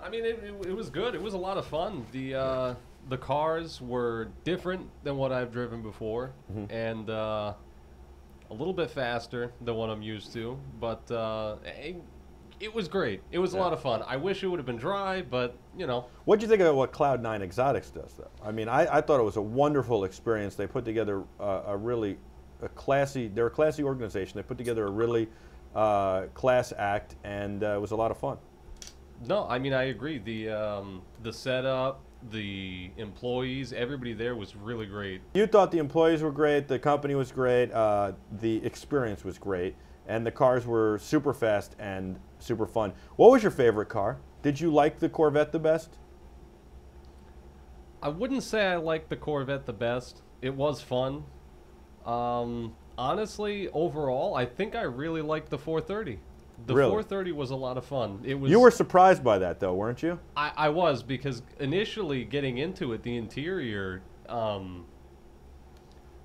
I mean, it was good. It was a lot of fun. The cars were different than what I've driven before, and a little bit faster than what I'm used to, but it was great. It was a lot of fun. I wish it would have been dry, but, you know. What do you think of what Cloud9 Exotics does, though? I mean, I thought it was a wonderful experience. They put together they're a classy organization. They put together a really class act, and it was a lot of fun. No, I mean, I agree. The setup, the employees, everybody there was really great. You thought the employees were great, the company was great, the experience was great, and the cars were super fast and super fun. What was your favorite car? Did you like the Corvette the best? I wouldn't say I liked the Corvette the best. It was fun. Honestly, overall, I think I really liked the 430. The Really? 430 was a lot of fun. It was. You were surprised by that, though, weren't you? I was, because initially getting into it, the interior,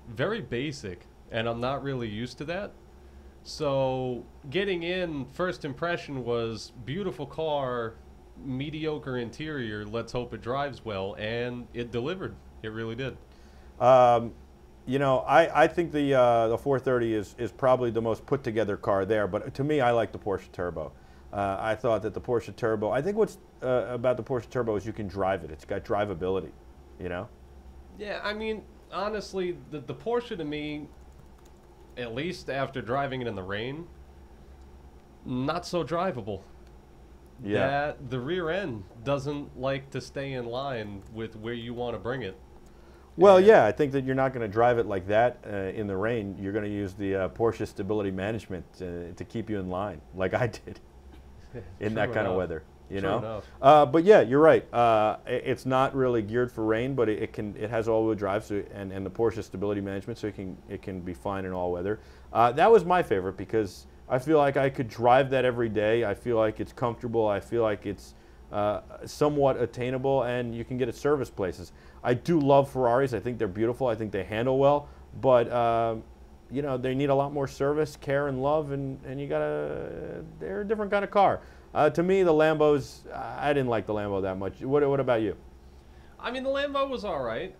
very basic, and I'm not really used to that. So getting in, first impression was beautiful car, mediocre interior, let's hope it drives well, and it delivered. It really did. You know, I think the 430 is probably the most put together car there, but to me, I like the Porsche Turbo. I thought that the Porsche Turbo, I think what's about the Porsche Turbo is you can drive it. It's got drivability, you know? Yeah, I mean, honestly, the Porsche to me, at least after driving it in the rain, not so drivable. Yeah. The rear end doesn't like to stay in line with where you want to bring it. Well, yeah, I think that you're not going to drive it like that in the rain. You're going to use the Porsche stability management to keep you in line, like I did in that kind of weather. You know. But yeah, you're right. It's not really geared for rain, but it has all-wheel drive, so and the Porsche stability management, so it can be fine in all weather. That was my favorite because I feel like I could drive that every day. I feel like it's comfortable. I feel like it's somewhat attainable, and you can get it service places. I do love Ferraris. I think they're beautiful. I think they handle well, but you know, they need a lot more service, care, and love, and they're a different kind of car. To me, the Lambos, I didn't like the Lambo that much. What about you? I mean, the Lambo was all right.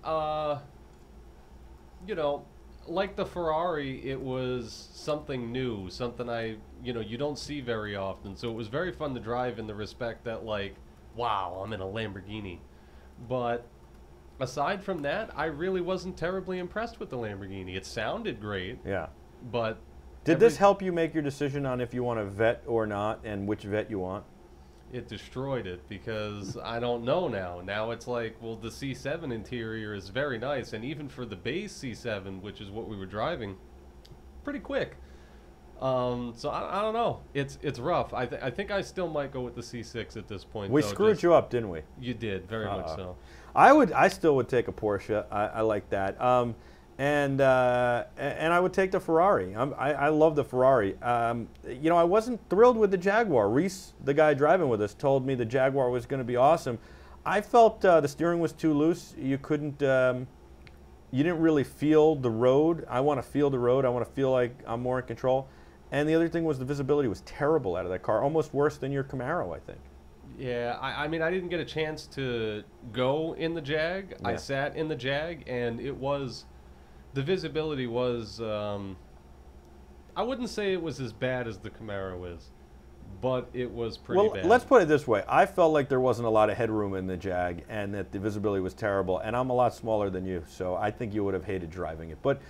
You know, like the Ferrari, it was something new, something you don't see very often. So it was very fun to drive in the respect that, like, wow, I'm in a Lamborghini. But aside from that, I really wasn't terribly impressed with the Lamborghini. It sounded great. Yeah. But did this help you make your decision on if you want a vet or not, and which vet you want? It destroyed it, because I don't know now. Now it's like, well, the C7 interior is very nice, and even for the base C7, which is what we were driving, pretty quick. So I don't know. It's rough. I think I still might go with the C6 at this point. We screwed you up, didn't we? You did, very much so. I still would take a Porsche. I like that. And I would take the Ferrari. I love the Ferrari. You know, I wasn't thrilled with the Jaguar. Reese, the guy driving with us, told me the Jaguar was going to be awesome. I felt the steering was too loose. You couldn't, you didn't really feel the road. I want to feel the road. I want to feel like I'm more in control. And the other thing was the visibility was terrible out of that car, almost worse than your Camaro, I think. Yeah, I mean, I didn't get a chance to go in the Jag. Yeah. I sat in the Jag, and it was the visibility was, I wouldn't say it was as bad as the Camaro is, but it was pretty bad. Let's put it this way. I felt like there wasn't a lot of headroom in the Jag and that the visibility was terrible, and I'm a lot smaller than you, so I think you would have hated driving it. But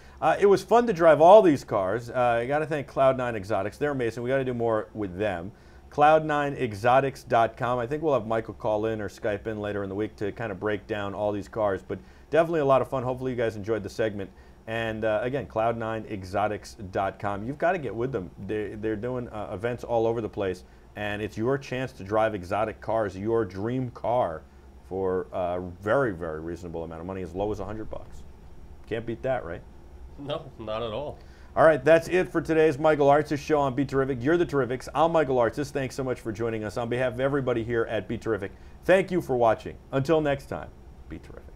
it was fun to drive all these cars. I got to thank Cloud9 Exotics. They're amazing. We got to do more with them. Cloud9exotics.com. I think we'll have Michael call in or Skype in later in the week to kind of break down all these cars, but definitely a lot of fun. Hopefully you guys enjoyed the segment. And again, cloud9exotics.com. You've got to get with them. They're doing events all over the place, and it's your chance to drive exotic cars, your dream car, for a very, very reasonable amount of money, as low as $100. Can't beat that, right? No, not at all. All right, that's it for today's Michael Artsis Show on BeTerrific. You're the Terrifics. I'm Michael Artsis. Thanks so much for joining us. On behalf of everybody here at BeTerrific, thank you for watching. Until next time, be terrific.